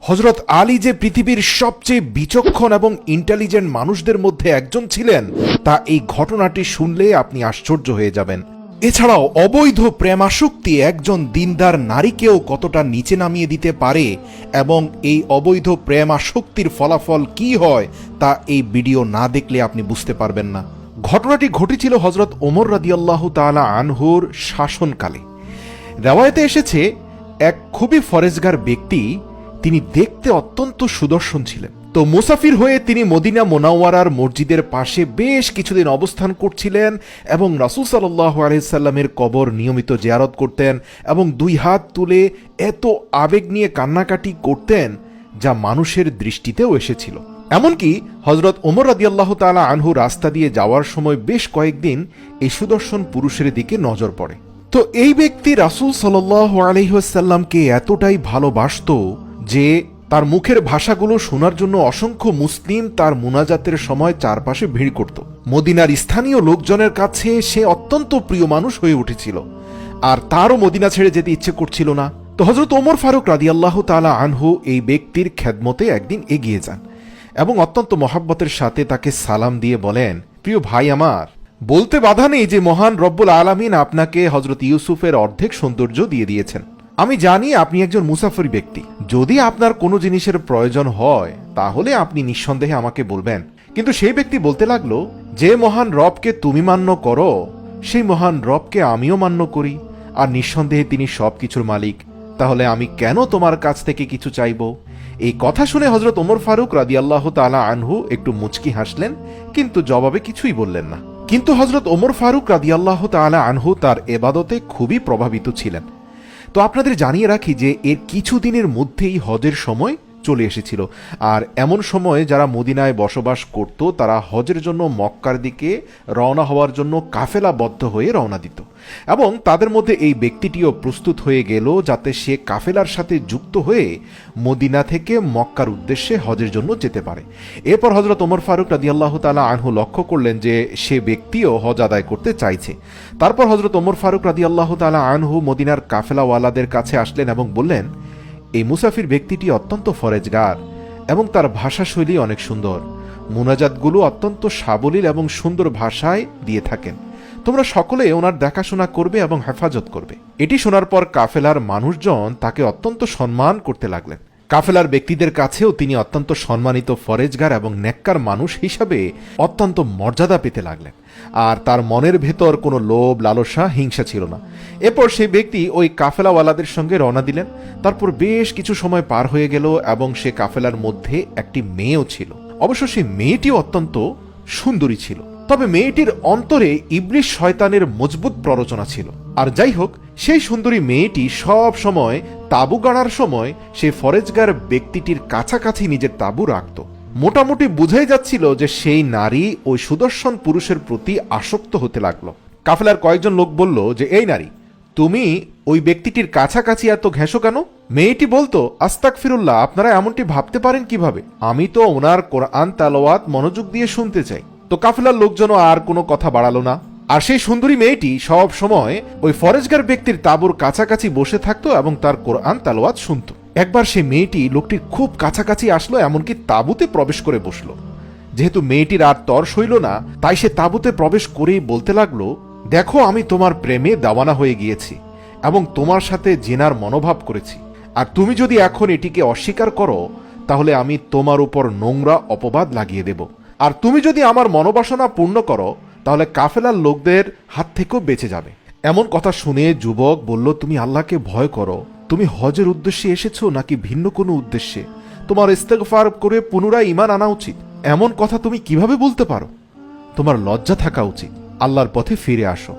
হযরত আলী যে পৃথিবীর সবচেয়ে বিচক্ষণ এবং ইন্টেলিজেন্ট মানুষদের মধ্যে একজন ছিলেন তা এই ঘটনাটি শুনলে আপনি আশ্চর্য হয়ে যাবেন। এছাড়াও অবৈধ প্রেমাসক্তি একজন দিনদার নারীকেও কতটা নিচে নামিয়ে দিতে পারে এবং এই অবৈধ প্রেমাসক্তির ফলাফল কি হয় তা এই ভিডিও না দেখলে আপনি বুঝতে পারবেন না। ঘটনাটি ঘটেছিল হযরত ওমর রাদিয়াল্লাহু তাআলা আনহুর শাসনকালে। রেওয়ায়েতে এসেছে এক খুবই ফরেজগার ব্যক্তি, তিনি দেখতে অত্যন্ত সুদর্শন ছিলেন। তো মুসাফির হয়ে তিনি মদিনা মোনাওয়ারার মসজিদের পাশে বেশ কিছুদিন অবস্থান করছিলেন এবং রাসূল সাল্লাল্লাহু আলাইহি সাল্লামের কবর নিয়মিত জিয়ারত করতেন এবং দুই হাত তুলে এত আবেগ নিয়ে কান্নাকাটি করতেন যা মানুষের দৃষ্টিতেও এসেছিল। এমনকি হযরত ওমর রাদিয়াল্লাহু তাআলা আনহু রাস্তা দিয়ে যাওয়ার সময় বেশ কয়েকদিন এই সুদর্শন পুরুষের দিকে নজর পড়ে। তো এই ব্যক্তি রাসূল সাল্লাল্লাহু আলাইহি ওয়াসাল্লামকে এতটাই ভালোবাসত যে তার মুখের ভাষাগুলো শোনার জন্য অসংখ্য মুসলিম তার মুনাজাতের সময় চারপাশে ভিড় করত। মদিনার স্থানীয় লোকজনের কাছে সে অত্যন্ত প্রিয় মানুষ হয়ে উঠেছিল আর তারও মদিনা ছেড়ে যেতে ইচ্ছে করছিল না। তো হযরত ওমর ফারুক রাদিয়াল্লাহু তাআলা আনহু এই ব্যক্তির খেদমতে একদিন এগিয়ে যান এবং অত্যন্ত মহাব্বতের সাথে তাকে সালাম দিয়ে বলেন, প্রিয় ভাই আমার, বলতে বাধা নেই যে মহান রব্বুল আলামিন আপনাকে হযরত ইউসুফের অর্ধেক সৌন্দর্য দিয়ে দিয়েছেন। আমি জানি আপনি একজন মুসাফির ব্যক্তি, যদি আপনার কোনো জিনিসের প্রয়োজন হয় তাহলে আপনি নিঃসন্দেহে আমাকে বলবেন। কিন্তু সেই ব্যক্তি বলতে লাগলো, যে মহান রবকে তুমি মান্য করো সেই মহান রবকে আমিও মান্য করি, আর নিঃসন্দেহে তিনি সবকিছুর মালিক, তাহলে আমি কেন তোমার কাছ থেকে কিছু চাইব? এই কথা শুনে হযরত ওমর ফারুক রাদিয়াল্লাহু তাআলা আনহু একটু মুচকি হাসলেন, কিন্তু জবাবে কিছুই বললেন না। কিন্তু হযরত ওমর ফারুক রাদিয়াল্লাহু তাআলা আনহু তার ইবাদতে খুবই প্রভাবিত ছিলেন। তো আপনাদের জানিয়ে রাখি যে এর কিছুদিনের মধ্যেই হজের সময় চলে এসেছিল, আর এমন সময় যারা মদিনায় বসবাস করত তারা হজের জন্য মক্কার দিকে রওনা হওয়ার জন্য কাফেলাবদ্ধ হয়ে রওনা দিত এবং তাদের মধ্যে এই ব্যক্তিটিও প্রস্তুত হয়ে গেল যাতে সে কাফেলার সাথে যুক্ত হয়ে মদিনা থেকে মক্কার উদ্দেশ্যে হজের জন্য যেতে পারে। এরপর হযরত ওমর ফারুক রাদিয়াল্লাহু তাআলা আনহু লক্ষ্য করলেন যে সে ব্যক্তিও হজ আদায় করতে চাইছে। তারপর হযরত ওমর ফারুক রাদিয়াল্লাহু তাআলা আনহু মদিনার কাফেলাওয়ালাদের কাছে আসলেন এবং বললেন, এই মুসাফির ব্যক্তিটি অত্যন্ত ফরেজগার এবং তার ভাষাশৈলী অনেক সুন্দর, মুনাজাতগুলো অত্যন্ত সাবলীল এবং সুন্দর ভাষায় দিয়ে থাকেন। তোমরা সকলে ওনার দেখাশোনা করবে এবং হেফাজত করবে। এটি শোনার পর কাফেলার মানুষজন তাকে অত্যন্ত সম্মান করতে লাগলেন। কাফেলার ব্যক্তিদের কাছেও তিনি অত্যন্ত সম্মানিত ফরেজগার এবং নেককার মানুষ হিসাবে অত্যন্ত মর্যাদা পেতে লাগলেন, আর তার মনের ভেতর কোনো লোভ, লালসা, হিংসা ছিল না। এরপর সেই ব্যক্তি ওই কাফেলাওয়ালাদের সঙ্গে রওনা দিলেন। তারপর বেশ কিছু সময় পার হয়ে গেল এবং সে কাফেলার মধ্যে একটি মেয়েও ছিল। অবশ্য সেই মেয়েটিও অত্যন্ত সুন্দরী ছিল, তবে মেয়েটির অন্তরে ইবলিস শয়তানের মজবুত প্ররোচনা ছিল। আর যাই হোক, সেই সুন্দরী মেয়েটি সব সময় তাঁবু গাড়ার সময় সে ফরেজগার ব্যক্তিটির কাছাকাছি নিজের তাঁবু রাখত। মোটামুটি বুঝাই যাচ্ছিল যে সেই নারী ওই সুদর্শন পুরুষের প্রতি আসক্ত হতে লাগলো। কাফেলার কয়েকজন লোক বলল যে, এই নারী, তুমি ওই ব্যক্তিটির কাছাকাছি এত ঘেঁষো কেন? মেয়েটি বলতো, আস্তাগফিরুল্লাহ, আপনারা এমনটি ভাবতে পারেন কিভাবে? আমি তো ওনার কোরআন তেলাওয়াত মনোযোগ দিয়ে শুনতে চাই। তো কাফেলার লোকজনও আর কোনো কথা বাড়ালো না, আর সেই সুন্দরী মেয়েটি সব সময় ওই ফরেজগার ব্যক্তির তাঁবুর কাছাকাছি বসে থাকতো এবং তার কোরআন তেলাওয়াত শুনত। একবার সেই মেয়েটি লোকটির খুব কাছাকাছি আসলো, এমনকি তাঁবুতে প্রবেশ করে বসলো। যেহেতু মেয়েটির আর তর সইল না, তাই সে তাঁবুতে প্রবেশ করেই বলতে লাগলো, দেখো, আমি তোমার প্রেমে দাওয়ানা হয়ে গিয়েছি এবং তোমার সাথে জেনার মনোভাব করেছি, আর তুমি যদি এখন এটিকে অস্বীকার করো তাহলে আমি তোমার উপর নোংরা অপবাদ লাগিয়ে দেব, আর তুমি যদি আমার মনোবাসনা পূর্ণ করো তাহলে কাফেলার লোকদের হাত থেকেও বেঁচে যাবে। এমন কথা শুনে যুবক বলল, তুমি আল্লাহকে ভয় করো। তুমি হজের উদ্দেশ্যে এসেছো নাকি ভিন্ন কোনো উদ্দেশ্যে? তোমার ইস্তেগফার করে পুনরায় ঈমান আনা উচিত। এমন কথা তুমি কিভাবে বলতে পারো? তোমার লজ্জা থাকা উচিত। আল্লাহর পথে ফিরে আসো।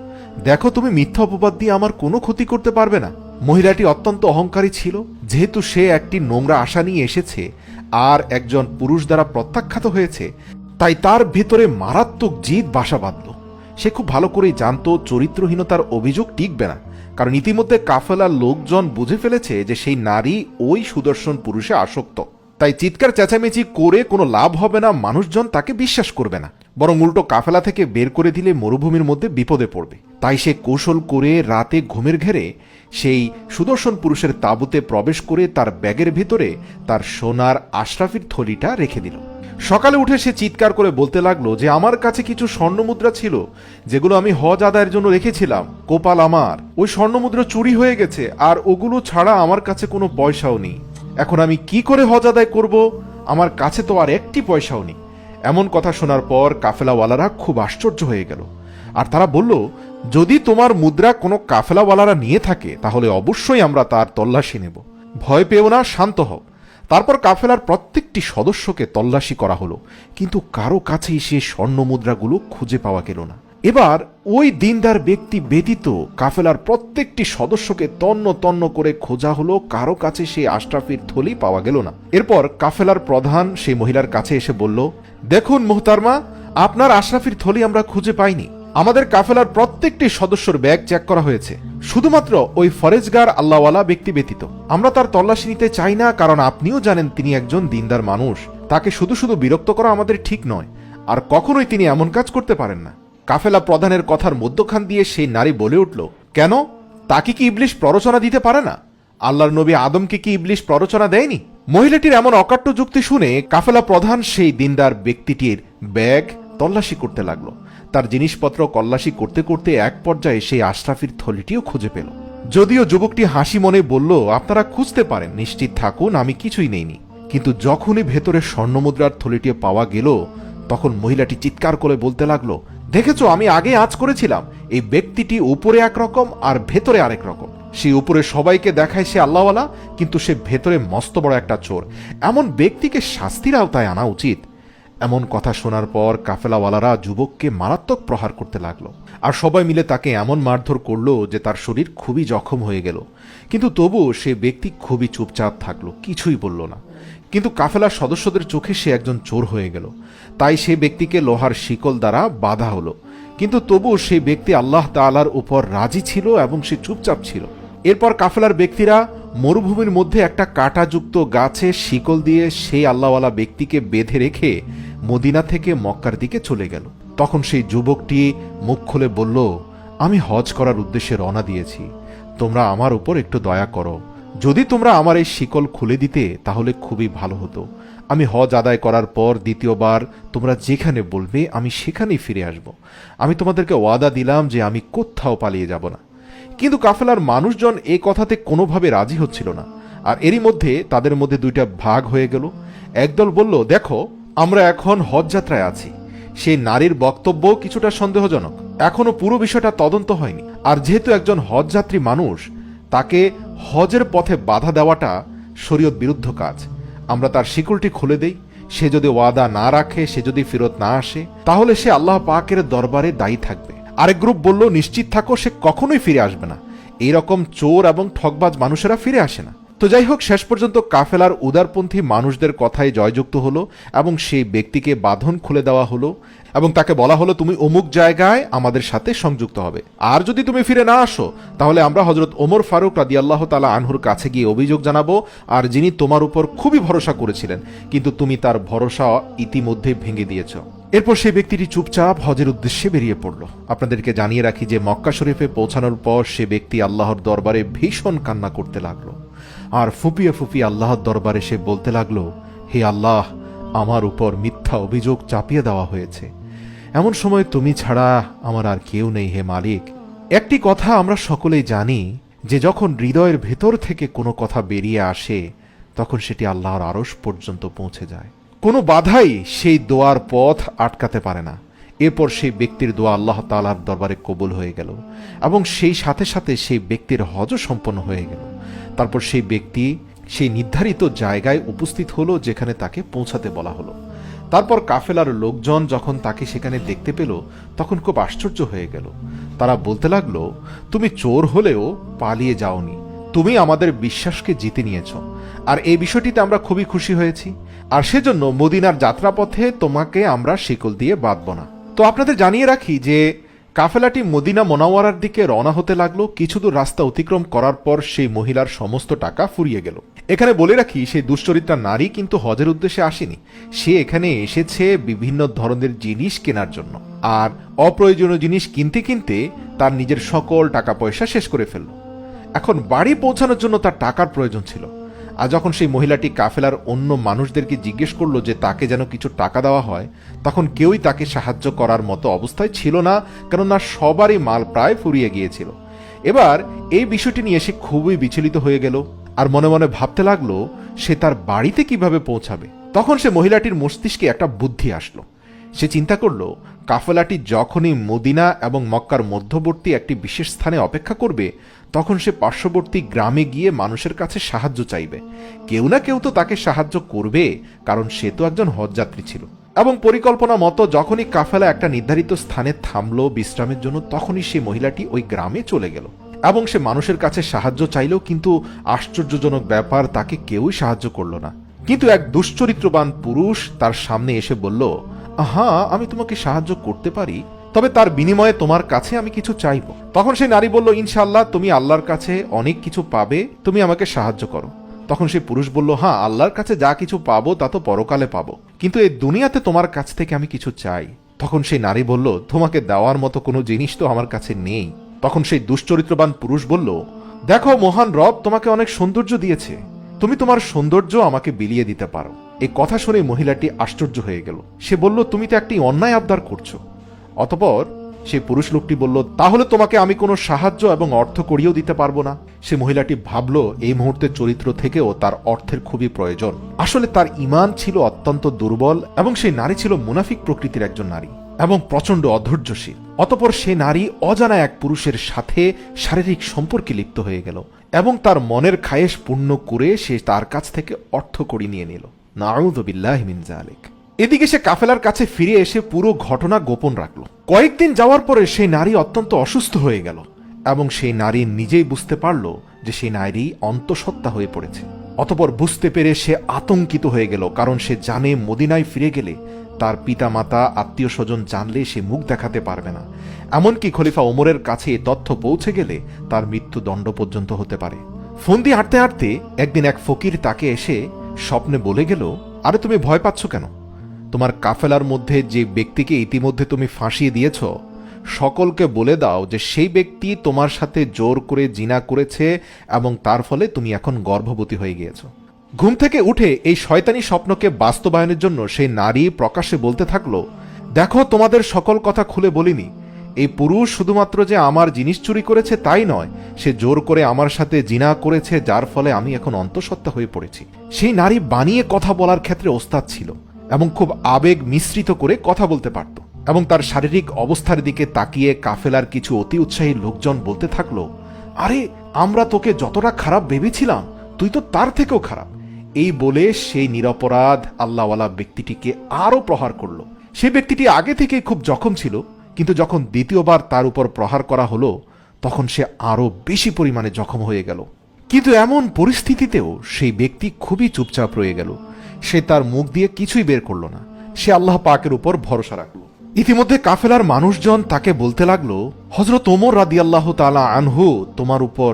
দেখো, তুমি মিথ্যা অপবাদ দিয়ে আমার কোনো ক্ষতি করতে পারবে না। মহিলাটি অত্যন্ত অহংকারী ছিল। যেহেতু সে একটি নোংরা আশা নিয়ে এসেছে আর একজন পুরুষ দ্বারা প্রত্যাখ্যাত হয়েছে, তাই তার ভেতরে মারাত্মক জিদ বাসা বাঁধল। সে খুব ভালো করেই জানতো চরিত্রহীনতার অভিযোগ টিকবে না, কারণ ইতিমধ্যে কাফেলার লোকজন বুঝে ফেলেছে যে সেই নারী ওই সুদর্শন পুরুষে আসক্ত। তাই চিৎকার চেঁচামেচি করে কোনো লাভ হবে না, মানুষজন তাকে বিশ্বাস করবে না। বরং উল্টো কাফেলা থেকে বের করে দিলে মরুভূমির মধ্যে বিপদে পড়বে। তাই সে কৌশল করে রাতে ঘুমের ঘেরে সেই সুদর্শন পুরুষের তাঁবুতে প্রবেশ করে তার ব্যাগের ভিতরে তার সোনার আশরাফির থলিটা রেখে দিল। সকালে উঠে সে চিৎকার করে বলতে লাগলো যে আমার কাছে কিছু স্বর্ণমুদ্রা ছিল, যেগুলো আমি হজ আদায়ের জন্য রেখেছিলাম। কোপাল আমার, ওই স্বর্ণমুদ্রা চুরি হয়ে গেছে, আর ওগুলো ছাড়া আমার কাছে কোনো পয়সাও নেই। এখন আমি কি করে হজ আদায় করব? আমার কাছে তো আর একটি পয়সাও নেই। এমন কথা শোনার পর কাফেলাওয়ালারা খুব আশ্চর্য হয়ে গেল, আর তারা বলল, যদি তোমার মুদ্রা কোনো কাফেলাওয়ালারা নিয়ে থাকে তাহলে অবশ্যই আমরা তার তল্লাশি নেব। ভয় পেও না, শান্ত হও। তারপর কাফেলার প্রত্যেকটি সদস্যকে তল্লাশি করা হলো, কিন্তু কারো কাছেই সে স্বর্ণ মুদ্রাগুলো খুঁজে পাওয়া গেল না। এবার ওই দিনদার ব্যক্তি ব্যতীত কাফেলার প্রত্যেকটি সদস্যকে তন্ন তন্ন করে খোঁজা হলো, কারো কাছে সেই আশরাফির থলি পাওয়া গেল না। এরপর কাফেলার প্রধান সেই মহিলার কাছে এসে বলল, দেখুন মোহতারমা, আপনার আশরাফির থলি আমরা খুঁজে পাইনি। আমাদের কাফেলার প্রত্যেকটি সদস্যর ব্যাগ চেক করা হয়েছে, শুধুমাত্র ওই ফরেজগার আল্লাহওয়ালা ব্যক্তি ব্যতীত। আমরা তার তল্লাশি নিতে চাই না, কারণ আপনিও জানেন তিনি একজন দিনদার মানুষ। তাকে শুধু শুধু বিরক্ত করা আমাদের ঠিক নয়, আর কখনোই তিনি এমন কাজ করতে পারেন না। কাফেলা প্রধানের কথার মধ্যখান দিয়ে সেই নারী বলে উঠল, কেন? তাকে কি ইবলিশ প্ররোচনা দিতে পারে না? আল্লাহর নবী আদমকে কি ইবলিশ প্ররোচনা দেয়নি? মহিলাটির এমন অকাট্য যুক্তি শুনে কাফেলা প্রধান সেই দিনদার ব্যক্তিটির ব্যাগ তল্লাশি করতে লাগলো। তার জিনিসপত্র তল্লাশি করতে করতে এক পর্যায়ে সেই আশরাফির থলিটিও খুঁজে পেল। যদিও যুবকটি হাসি মনে বলল, আপনারা খুঁজতে পারেন, নিশ্চিত থাকুন, আমি কিছুই নেইনি। কিন্তু যখনই ভেতরে স্বর্ণমুদ্রার থলিটি পাওয়া গেল, তখন মহিলাটি চিৎকার করে বলতে লাগলো, দেখেছো, আমি আগে আঁচ করেছিলাম, এই ব্যক্তিটি উপরে একরকম আর ভেতরে আরেক রকম। সে উপরে সবাইকে দেখায় সে আল্লাহওয়ালা, কিন্তু সে ভেতরে মস্ত বড় একটা চোর। এমন ব্যক্তিকে শাস্তির আওতায় আনা উচিত। এমন কথা শোনার পর কাফেলাওয়ালারা যুবককে মারাত্মক প্রহার করতে লাগলো, আর সবাই মিলে তাকে এমন মারধর করলো যে তার শরীর খুবই জখম হয়ে গেল। কিন্তু তবুও সে ব্যক্তি খুবই চুপচাপ থাকলো, কিছুই বলল না। কিন্তু কাফেলার সদস্যদের চোখে সে একজন চোর হয়ে গেল, তাই সে ব্যক্তিকে লোহার শিকল দ্বারা বাঁধা হলো। কিন্তু তবুও সেই ব্যক্তি আল্লাহ তাআলার উপর রাজি ছিল এবং সে চুপচাপ ছিল। এরপর কাফেলার ব্যক্তিরা মরুভূমির মধ্যে একটা কাঁটাযুক্ত গাছে শিকল দিয়ে সেই আল্লাহওয়ালা ব্যক্তিকে বেঁধে রেখে মদিনা থেকে মক্কার দিকে চলে গেল। তখন সেই যুবকটি মুখ খুলে বলল, আমি হজ করার উদ্দেশ্যে রওনা দিয়েছি, তোমরা আমার উপর একটু দয়া করো। যদি তোমরা আমার এই শিকল খুলে দিতে তাহলে খুবই ভালো হতো। আমি হজ আদায় করার পর দ্বিতীয়বার তোমরা যেখানে বলবে আমি সেখানেই ফিরে আসব। আমি তোমাদেরকে ওয়াদা দিলাম যে আমি কোথাও পালিয়ে যাব না। কিন্তু কাফেলার মানুষজন এই কথাতে কোনোভাবে রাজি হচ্ছিল না, আর এরই মধ্যে তাদের মধ্যে দুইটা ভাগ হয়ে গেল। একদল বলল, দেখো, আমরা এখন হজ যাত্রায় আছি। সেই নারীর বক্তব্য কিছুটা সন্দেহজনক, এখনো পুরো বিষয়টা তদন্ত হয়নি। আর যেহেতু একজন হজযাত্রী মানুষ, তাকে হজের পথে বাধা দেওয়াটা শরীয়ত বিরুদ্ধ কাজ। আমরা তার শিকলটি খুলে দেই, সে যদি ওয়াদা না রাখে, সে যদি ফেরত না আসে, তাহলে সে আল্লাহ পাকের দরবারে দায়ী থাকবে। আরেক গ্রুপ বলল, নিশ্চিত থাকো, সে কখনোই ফিরে আসবে না। এইরকম চোর এবং ঠকবাজ মানুষেরা ফিরে আসে না। তো যাই হোক, শেষ পর্যন্ত কাফেলার উদারপন্থী মানুষদের কথায় জয়যুক্ত হলো এবং সেই ব্যক্তিকে বাঁধন খুলে দেওয়া হলো এবং তাকে বলা হলো, তুমি অমুক জায়গায় আমাদের সাথে সংযুক্ত হবে, আর যদি তুমি ফিরে না আসো তাহলে আমরা হযরত ওমর ফারুক রাদিয়াল্লাহু তাআলা আনহুর কাছে গিয়ে অভিযোগ জানাবো, আর যিনি তোমার উপর খুবই ভরসা করেছিলেন, কিন্তু তুমি তার ভরসা ইতিমধ্যে ভেঙে দিয়েছ। এরপর সেই ব্যক্তিটি চুপচাপ হজের উদ্দেশ্যে বেরিয়ে পড়ল। আপনাদেরকে জানিয়ে রাখি যে মক্কা শরীফে পৌঁছানোর পর সে ব্যক্তি আল্লাহর দরবারে ভীষণ কান্না করতে লাগলো, আর ফুপিয়ে ফুপিয়ে আল্লাহর দরবারে সে বলতে লাগলো, হে আল্লাহ, আমার উপর মিথ্যা অভিযোগ চাপিয়ে দেওয়া হয়েছে। এমন সময় তুমি ছাড়া আমার আর কেউ নেই, হে মালিক। একটি কথা আমরা সকলেই জানি যে যখন হৃদয়ের ভেতর থেকে কোনো কথা বেরিয়ে আসে, তখন সেটি আল্লাহর আরশ পর্যন্ত পৌঁছে যায়। কোনো বাধাই সেই দোয়ার পথ আটকাতে পারে না। এরপর সেই ব্যক্তির দোয়া আল্লাহ তাআলার দরবারে কবুল হয়ে গেল এবং সেই সাথে সাথে সেই ব্যক্তির হজও সম্পন্ন হয়ে গেল। তারপর সেই ব্যক্তি সেই নির্ধারিত জায়গায় উপস্থিত হলো যেখানে তাকে পৌঁছাতে বলা হলো। তারপর কাফেলার লোকজন যখন তাকে সেখানে দেখতে পেল, তখন খুব আশ্চর্য হয়ে গেল। তারা বলতে লাগলো, তুমি চোর হলেও পালিয়ে যাওনি, তুমি আমাদের বিশ্বাসকে জিতে নিয়েছ, আর এই বিষয়টিতে আমরা খুবই খুশি হয়েছি, আর সেজন্য মদিনার যাত্রাপথে তোমাকে আমরা শিকল দিয়ে বাঁধব না। তো আপনাদের জানিয়ে রাখি যে কাফেলাটি মদিনা মোনাওয়ারার দিকে রওনা হতে লাগলো। কিছু দূর রাস্তা অতিক্রম করার পর সেই মহিলার সমস্ত টাকা ফুরিয়ে গেল। এখানে বলে রাখি, সেই দুশ্চরিত্রা নারী কিন্তু হজের উদ্দেশ্যে আসেনি। সে এখানে এসেছে বিভিন্ন ধরনের জিনিস কেনার জন্য, আর অপ্রয়োজনীয় জিনিস কিনতে কিনতে তার নিজের সকল টাকা পয়সা শেষ করে ফেলল। এখন বাড়ি পৌঁছানোর জন্য তার টাকার প্রয়োজন ছিল। আর যখন সেই মহিলাটি কাফেলার অন্য মানুষদেরকে জিজ্ঞেস করলো যে তাকে যেন কিছু টাকা দেওয়া হয়, তখন কেউই তাকে সাহায্য করার মতো অবস্থায় ছিল না, কেননা সবারই মাল প্রায় ফুরিয়ে গিয়েছিল। এবার এই বিষয়টি নিয়ে সে খুবই বিচলিত হয়ে গেল, আর মনে মনে ভাবতে লাগলো সে তার বাড়িতে কিভাবে পৌঁছাবে। তখন সে মহিলাটির মস্তিষ্কে একটা বুদ্ধি আসলো। সে চিন্তা করল, কাফেলাটি যখনই মদিনা এবং মক্কার মধ্যবর্তী একটি বিশেষ স্থানে অপেক্ষা করবে, তখন সে পার্শ্ববর্তী গ্রামে গিয়ে মানুষের কাছে সাহায্য চাইবে। কেউ না কেউ তো তাকে সাহায্য করবে, কারণ সে তো একজন হজযাত্রী ছিল। এবং পরিকল্পনা মতো যখনই কাফেলা একটা নির্ধারিত স্থানে থামলো বিশ্রামের জন্য, তখনই সেই মহিলাটি ওই গ্রামে চলে গেল এবং সে মানুষের কাছে সাহায্য চাইল, কিন্তু আশ্চর্যজনক ব্যাপার, তাকে কেউই সাহায্য করল না। কিন্তু এক দুশ্চরিত্রবান পুরুষ তার সামনে এসে বলল, হ্যাঁ, আমি তোমাকে সাহায্য করতে পারি, তবে তার বিনিময়ে তোমার কাছে আমি কিছু চাইব। তখন সেই নারী বলল, ইনশাআল্লাহ, তুমি আল্লাহর কাছে অনেক কিছু পাবে, তুমি আমাকে সাহায্য করো। তখন সেই পুরুষ বলল, হ্যাঁ, আল্লাহর কাছে যা কিছু পাবো তা তো পরকালে পাবো, কিন্তু এই দুনিয়াতে তোমার কাছ থেকে আমি কিছু চাই। তখন সেই নারী বলল, তোমাকে দেওয়ার মতো কোনো জিনিস তো আমার কাছে নেই। তখন সেই দুশ্চরিত্রবান পুরুষ বলল, দেখো, মহান রব তোমাকে অনেক সৌন্দর্য দিয়েছে, তুমি তোমার সৌন্দর্য আমাকে বিলিয়ে দিতে পারো। এই কথা শুনে মহিলাটি আশ্চর্য হয়ে গেল। সে বলল, তুমি তো একটি অন্যায় আবদার করছো। অতঃপর সেই পুরুষ লোকটি বলল, তাহলে তোমাকে আমি কোনো সাহায্য এবং অর্থ করিয়েও দিতে পারবো না। সে মহিলাটি ভাবল, এই মুহূর্তে চরিত্র থেকেও তার অর্থের খুবই প্রয়োজন। আসলে তার ঈমান ছিল অত্যন্ত দুর্বল, এবং সেই নারী ছিল মুনাফিক প্রকৃতির একজন নারী এবং প্রচণ্ড অধৈর্যশীল। অতঃপর সে নারী অজানা এক পুরুষের সাথে শারীরিক সম্পর্কে লিপ্ত হয়ে গেল এবং তার মনের খায়েশ পূর্ণ করে সে তার কাছ থেকে অর্থ কড়ি নিয়ে নিল। নাউযু বিল্লাহি মিন যালিক। এদিকে সে কাফেলার কাছে ফিরে এসে পুরো ঘটনা গোপন রাখল। কয়েকদিন যাওয়ার পরে সেই নারী অত্যন্ত অসুস্থ হয়ে গেল এবং সেই নারী নিজেই বুঝতে পারল যে সেই নারী অন্তঃসত্ত্বা হয়ে পড়েছে। অতঃপর বুঝতে পেরে সে আতঙ্কিত হয়ে গেল, কারণ সে জানে মদিনায় ফিরে গেলে তার পিতা মাতা আত্মীয় স্বজন জানলে সে মুখ দেখাতে পারবে না। এমনকি খলিফা ওমরের কাছে এ তথ্য পৌঁছে গেলে তার মৃত্যুদণ্ড পর্যন্ত হতে পারে। ফোন দিয়ে হাঁটতে হাঁটতে একদিন এক ফকির তাকে এসে স্বপ্নে বলে গেল, আরে তুমি ভয় পাচ্ছ কেন? তোমার কাফেলার মধ্যে যে ব্যক্তিকে ইতিমধ্যে তুমি ফাঁসিয়ে দিয়েছ, সকলকে বলে দাও যে সেই ব্যক্তি তোমার সাথে জোর করে জিনা করেছে এবং তার ফলে তুমি এখন গর্ভবতী হয়ে গিয়েছ। ঘুম থেকে উঠে এই শয়তানি স্বপ্নকে বাস্তবায়নের জন্য সেই নারী প্রকাশ্যে বলতে থাকলো, দেখো, তোমাদের সকল কথা খুলে বলিনি। এই পুরুষ শুধুমাত্র যে আমার জিনিস চুরি করেছে তাই নয়, সে জোর করে আমার সাথে জিনা করেছে, যার ফলে আমি এখন অন্তঃসত্ত্বা হয়ে পড়েছি। সেই নারী বানিয়ে কথা বলার ক্ষেত্রে ওস্তাদ ছিল এবং খুব আবেগ মিশ্রিত করে কথা বলতে পারত, এবং তার শারীরিক অবস্থার দিকে তাকিয়ে কাফেলার কিছু অতি উৎসাহী লোকজন বলতে থাকলো, আরে, আমরা তোকে যতটা খারাপ ভেবেছিলাম, তুই তো তার থেকেও খারাপ। এই বলে সেই নিরপরাধ আল্লাহওয়ালা ব্যক্তিটিকে আরো প্রহার করলো। সেই ব্যক্তিটি আগে থেকেই খুব জখম ছিল, কিন্তু যখন দ্বিতীয়বার তার উপর প্রহার করা হলো, তখন সে আরো বেশি পরিমাণে জখম হয়ে গেল। কিন্তু এমন পরিস্থিতিতেও সেই ব্যক্তি খুবই চুপচাপ রয়ে গেল। সে তার মুখ দিয়ে কিছুই বের করল না। সে আল্লাহ পাকের উপর ভরসা রাখল। ইতিমধ্যে কাফেলার মানুষজন তাকে বলতে লাগলো, হযরত ওমর রাদিয়াল্লাহু তাআলা আনহু তোমার উপর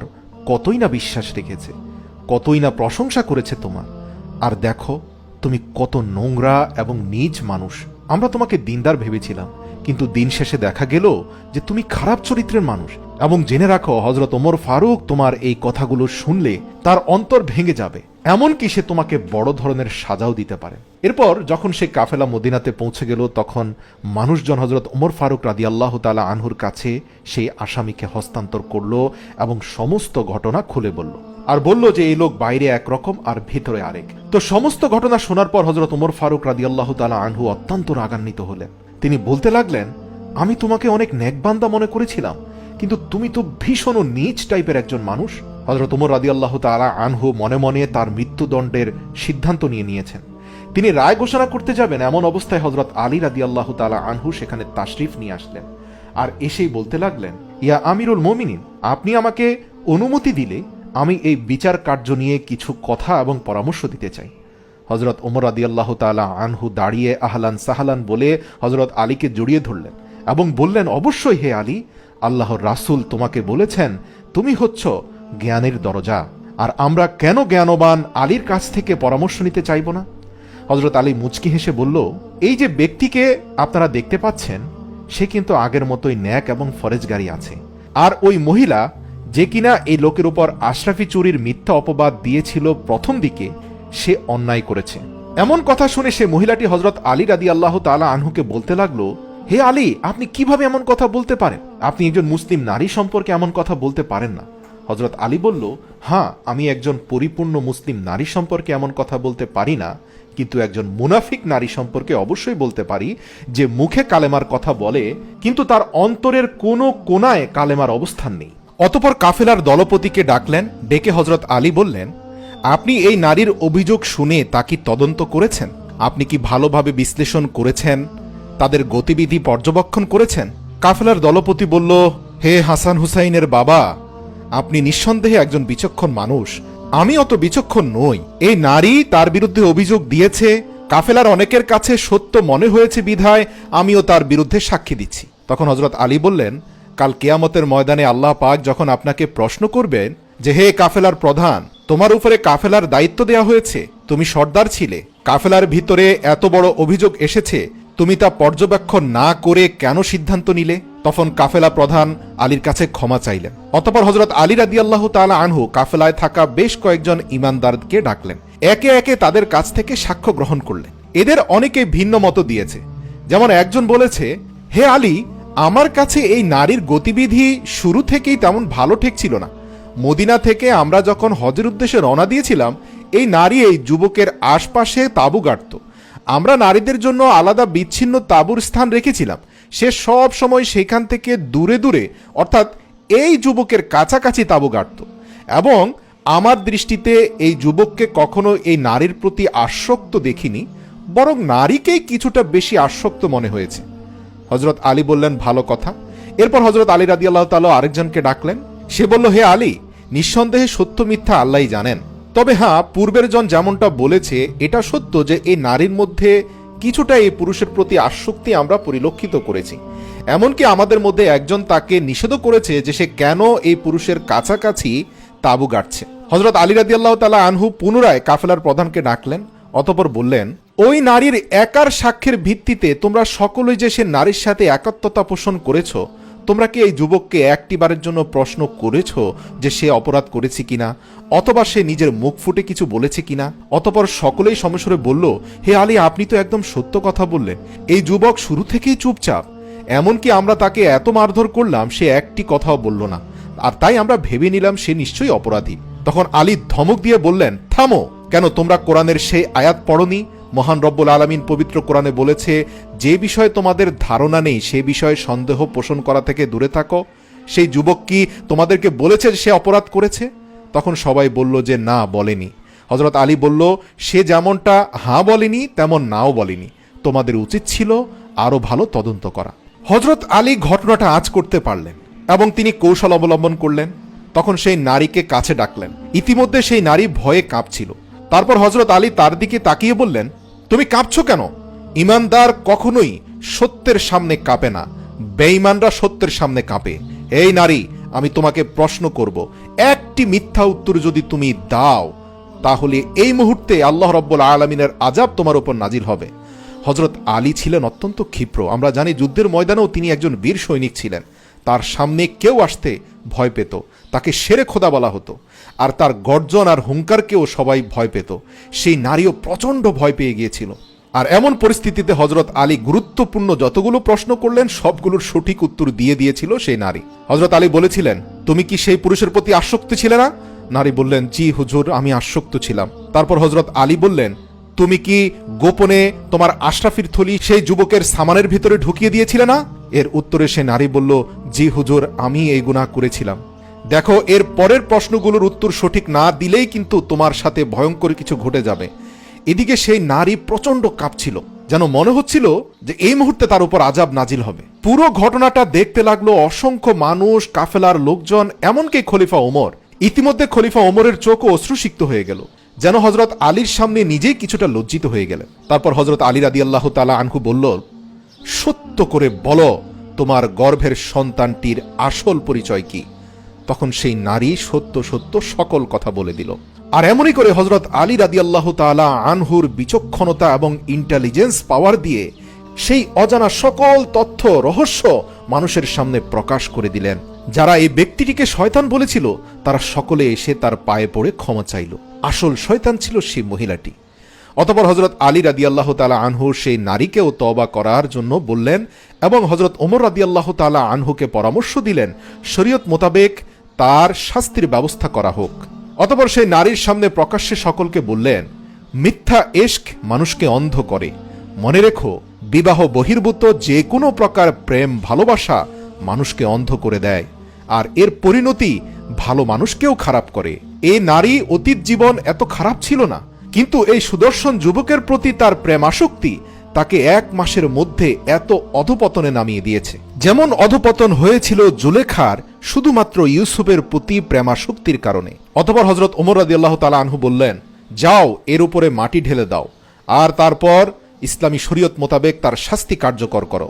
কতই না বিশ্বাস রেখেছে, কতই না প্রশংসা করেছে তোমার, আর দেখো তুমি কত নোংরা এবং নীচ মানুষ। আমরা তোমাকে দিনদার ভেবেছিলাম, কিন্তু দিন শেষে দেখা গেল যে তুমি খারাপ চরিত্রের মানুষ। এবং জেনে রাখো, হযরত ওমর ফারুক তোমার এই কথাগুলো শুনলে তার অন্তর ভেঙে যাবে, এমনকি সে তোমাকে বড় ধরনের সাজাও দিতে পারে। এরপর যখন সে কাফেলা মদিনাতে পৌঁছে গেল, তখন মানুষজন হযরত ওমর ফারুক রাদিয়াল্লাহু তাআলা আনহুর কাছে সেই আসামিকে হস্তান্তর করল এবং সমস্ত ঘটনা খুলে বলল, আর বলল যে এই লোক বাইরে একরকম আর ভেতরে আরেক। তো সমস্ত ঘটনা শোনার পর হযরত ওমর ফারুক রাদিয়াল্লাহু তাআলা আনহু অত্যন্ত রাগান্বিত হলেন। তিনি বলতে লাগলেন, আমি তোমাকে অনেক নেকবান্দা মনে করেছিলাম, কিন্তু তুমি তো ভীষণ নীচ টাইপের একজন মানুষ। হযরত ওমর রাদিয়াল্লাহু তাআলা আনহু মনে মনে তার মৃত্যুদণ্ডের সিদ্ধান্ত নিয়েছেন। তিনি রায় ঘোষণা করতে যাবেন, এমন অবস্থায় হযরত আলী রাদিয়াল্লাহু তাআলা আনহু সেখানে তাশরিফ নিয়ে আসলেন, আর এসেই বলতে লাগলেন, ইয়া আমিরুল মুমিনিন, আপনি আমাকে অনুমতি দিলে আমি এই বিচার কার্য নিয়ে কিছু কথা এবং পরামর্শ দিতে চাই। হযরত ওমর রাদিয়াল্লাহু তাআলা আনহু দাঁড়িয়ে আহলান সাহলান বলে হযরত আলীকে জড়িয়ে ধরলেন এবং বললেন, অবশ্যই হে আলী, আল্লাহর রাসূল তোমাকে বলেছেন তুমি হচ্ছ জ্ঞানের দরজা, আর আমরা কেন জ্ঞানবান আলীর কাছ থেকে পরামর্শ নিতে চাইব না? হযরত আলী মুচকি হেসে বলল, এই যে ব্যক্তিকে আপনারা দেখতে পাচ্ছেন সে কিন্তু আগের মতোই ন্যাক এবং ফরেজগারি আছে, আর ওই মহিলা যে কিনা এই লোকের উপর আশরাফি চুরির মিথ্যা অপবাদ দিয়েছিল প্রথম দিকে, সে অন্যায় করেছে। এমন কথা শুনে সে মহিলাটি হযরত আলী রাদিয়াল্লাহু তাআলা আনহুকে বলতে লাগলো, হে আলী, আপনি কিভাবে এমন কথা বলতে পারেন? আপনি একজন মুসলিম নারী সম্পর্কে এমন কথা বলতে পারেন না। হযরত আলী বলল, হ্যাঁ, আমি একজন পরিপূর্ণ মুসলিম নারী সম্পর্কে এমন কথা বলতে পারি না, কিন্তু একজন মুনাফিক নারী সম্পর্কে অবশ্যই বলতে পারি, যে মুখে কালেমার কথা বলে কিন্তু তার অন্তরের কোনো কোনায় কালেমার অবস্থান নেই। অতঃপর কাফেলার দলপতিকে ডাকলেন, ডেকে হযরত আলী বললেন, আপনি এই নারীর অভিযোগ শুনে তা কি তদন্ত করেছেন? আপনি কি ভালোভাবে বিশ্লেষণ করেছেন? তাদের গতিবিধি পর্যবেক্ষণ করেছেন? কাফেলার দলপতি বলল, হে হাসান হুসাইনের বাবা, আপনি নিঃসন্দেহে একজন বিচক্ষণ মানুষ, আমি অত বিচক্ষণ নই। এই নারী তার বিরুদ্ধে অভিযোগ দিয়েছে, কাফেলার অনেকের কাছে সত্য মনে হয়েছে বিধায় আমিও তার বিরুদ্ধে সাক্ষী দিচ্ছি। তখন হযরত আলী বললেন, কাল কিয়ামতের ময়দানে আল্লাহ পাক যখন আপনাকে প্রশ্ন করবেন যে, হে কাফেলার প্রধান, তোমার উপরে কাফেলার দায়িত্ব দেওয়া হয়েছে, তুমি সর্দার ছিলে, কাফেলার ভিতরে এত বড় অভিযোগ এসেছে, তুমি তা পর্যবেক্ষণ না করে কেন সিদ্ধান্ত নিলে? তখন কাফেলা প্রধান আলীর কাছে ক্ষমা চাইলেন। অতঃপর হযরত আলী রাদিয়াল্লাহু তাআলা আনহু কাফেলায় থাকা বেশ কয়েকজন ঈমানদারকে ডাকলেন, একে একে তাদের কাছ থেকে সাক্ষ্য গ্রহণ করলেন। এদের অনেকে ভিন্ন মত দিয়েছে। যেমন একজন বলেছে, হে আলী, আমার কাছে এই নারীর গতিবিধি শুরু থেকেই তেমন ভালো ঠেকছিল না। মদিনা থেকে আমরা যখন হজের উদ্দেশ্যে রওনা দিয়েছিলাম, এই নারী এই যুবকের আশপাশে তাঁবু গাড়ত। আমরা নারীদের জন্য আলাদা বিচ্ছিন্ন তাঁবুর স্থান রেখেছিলাম। সে সব সময় সেখান থেকে দূরে দূরে, অর্থাৎ এই যুবকের কাছাকাছি তাঁবু গাড়ত, এবং আমার দৃষ্টিতে এই যুবককে কখনো এই নারীর প্রতি আসক্ত দেখিনি, বরং নারীকেই কিছুটা বেশি আসক্ত মনে হয়েছে। হযরত আলী বললেন, ভালো কথা। এরপর হযরত আলী রাদিয়াল্লাহু তাআলা আরেকজনকে ডাকলেন। সে বলল, হে আলী, নিঃসন্দেহে সত্য মিথ্যা আল্লাহই জানেন। তবে হ্যাঁ, পূর্বের জন যেমনটা বলেছে এটা সত্য যে এই নারীর মধ্যে কিছুটা এই পুরুষের প্রতি আসক্তি আমরা পরিলক্ষিত করেছি। এমনকি আমাদের মধ্যে একজন তাকে নিষেধও করেছে যে সে কেন এই পুরুষের কাছাকাছি তাঁবু গাড়ছে। হযরত আলী রাদিয়াল্লাহু তাআলা আনহু পুনরায় কাফেলার প্রধানকে ডাকলেন। অতঃপর বললেন, ওই নারীর একার সাক্ষ্যের ভিত্তিতে তোমরা সকলেই যে সে নারীর সাথে একাত্মতা পোষণ করেছ, তোমরা কি এই যুবককে একটিবারের জন্য প্রশ্ন করেছ যে সে অপরাধ করেছে কিনা, অথবা সে নিজের মুখ ফুটে কিছু বলেছে কিনা? অতঃপর সকলেই সমস্বরে বলল, হে আলী, আপনি তো একদম সত্য কথা বললেন। এই যুবক শুরু থেকেই চুপচাপ, এমনকি আমরা তাকে এত মারধর করলাম সে একটি কথাও বলল না, আর তাই আমরা ভেবে নিলাম সে নিশ্চয়ই অপরাধী। তখন আলী ধমক দিয়ে বললেন, থামো, কেন তোমরা কোরআনের সেই আয়াত পড়নি? মহান রব্বুল আলামিন পবিত্র কোরআনে বলেছে, যে বিষয়ে তোমাদের ধারণা নেই সে বিষয়ে সন্দেহ পোষণ করা থেকে দূরে থাকো। সেই যুবক কি তোমাদেরকে বলেছে সে অপরাধ করেছে? তখন সবাই বলল যে না, বলেনি। হযরত আলী বলল, সে যেমনটা হ্যাঁ বলেনি তেমন নাও বলেনি, তোমাদের উচিত ছিল আরো ভালো তদন্ত করা। হযরত আলী ঘটনাটা আঁচ করতে পারলেন এবং তিনি কৌশল অবলম্বন করলেন। তখন সেই নারীকে কাছে ডাকলেন। ইতিমধ্যে সেই নারী ভয়ে কাঁপছিল। তারপর হযরত আলী তার দিকে তাকিয়ে বললেন, তুমি কাঁপছো কেন? ঈমানদার কখনোই সত্যের সামনে কাঁপে না, বেঈমানরা সত্যের সামনে কাঁপে। এই নারী, আমি তোমাকে প্রশ্ন করব, একটি মিথ্যা উত্তর যদি তুমি দাও তাহলে এই মুহূর্তে আল্লাহ রাব্বুল আলামিনের আযাব তোমার উপর নাজিল হবে। হযরত আলী ছিলেন অত্যন্ত ক্ষিপ্র। আমরা জানি যুদ্ধের ময়দানেও তিনি একজন বীর সৈনিক ছিলেন। তার সামনে কেউ আসতে ভয় পেত, তাকে শেরে খোদা বলা হতো, আর তার গর্জন আর হুঙ্কারকেও সবাই ভয় পেত। সেই নারীও প্রচণ্ড ভয় পেয়ে গিয়েছিল। আর এমন পরিস্থিতিতে হযরত আলী গুরুত্বপূর্ণ যতগুলো প্রশ্ন করলেন সবগুলোর সঠিক উত্তর দিয়ে দিয়েছিল সেই নারী। হযরত আলী বলেছিলেন, তুমি কি সেই পুরুষের প্রতি আসক্ত ছিলে না? নারী বললেন, জি হুজুর, আমি আসক্ত ছিলাম। তারপর হযরত আলী বললেন, তুমি কি গোপনে তোমার আশরাফির থলি সেই যুবকের সামানের ভিতরে ঢুকিয়ে দিয়েছিলে না? এর উত্তরে সে নারী বলল, জি হুজুর, আমি এই গুনাহ করেছিলাম। দেখো, এর পরের প্রশ্নগুলোর উত্তর সঠিক না দিলেই কিন্তু তোমার সাথে ভয়ঙ্কর কিছু ঘটে যাবে। এদিকে সেই নারী প্রচন্ড কাঁপছিল, যেন মনে হচ্ছিল যে এই মুহূর্তে তার উপর আযাব নাজিল হবে। পুরো ঘটনাটা দেখতে লাগলো অসংখ্য মানুষ, কাফেলার লোকজন, এমনকি খলিফা ওমর। ইতিমধ্যে খলিফা ওমরের চোখও অশ্রুসিক্ত হয়ে গেল, যেন হযরত আলীর সামনে নিজেই কিছুটা লজ্জিত হয়ে গেলেন। তারপর হযরত আলী রাদিয়াল্লাহু তাআলা আনহু বলল, সত্য করে বলো, তোমার গর্ভের সন্তানটির আসল পরিচয় কি? তখন সেই নারী সত্য সত্য সকল কথা বলে দিল। আর এমনই করে হযরত আলী রাদিয়াল্লাহু তাআলা আনহুর বিচক্ষণতা এবং ইন্টেলিজেন্স পাওয়ার দিয়ে সেই অজানা সকল তথ্য রহস্য মানুষের সামনে প্রকাশ করে দিলেন। যারা এই ব্যক্তিটিকে শয়তান বলেছিল তারা সকলে এসে তার পায়ে পড়ে ক্ষমা চাইল। আসল শয়তান ছিল সেই মহিলাটি। অতঃপর হযরত আলী রাদিয়াল্লাহু তাআলা আনহু সেই নারীকেও তওবা করার জন্য বললেন এবং হযরত ওমর রাদিয়াল্লাহু তাআলা আনহুকে পরামর্শ দিলেন শরীয়ত মোতাবেক তার শাস্তির ব্যবস্থা করা হোক। অতঃপর সেই নারীর সামনে প্রকাশ্যে সকলকে বললেন, মিথ্যা ইশক মানুষকে অন্ধ করে। মনে রেখো, বিবাহ বহির্ভূত যে কোনো প্রকার প্রেম ভালোবাসা মানুষকে অন্ধ করে দেয়, আর এর পরিণতি ভালো মানুষকেও খারাপ করে। এই নারী অতীত জীবন এত খারাপ ছিল না, কিন্তু এই সুদর্শন যুবকের প্রতি তার প্রেমাসক্তি তাকে 1 মাসের মধ্যে এত অধপতনে নামিয়ে দিয়েছে। যেমন অধপতন হয়েছিল জুলেখার শুধুমাত্র ইউসুফের প্রতি প্রেমাসক্তির কারণে। অতঃপর হযরত ওমর রাদিয়াল্লাহু তাআলা আনহু বললেন, যাও এর উপরে মাটি ঢেলে দাও আর তারপর ইসলামী শরীয়ত মোতাবেক তার শাস্তি কার্যকর করো।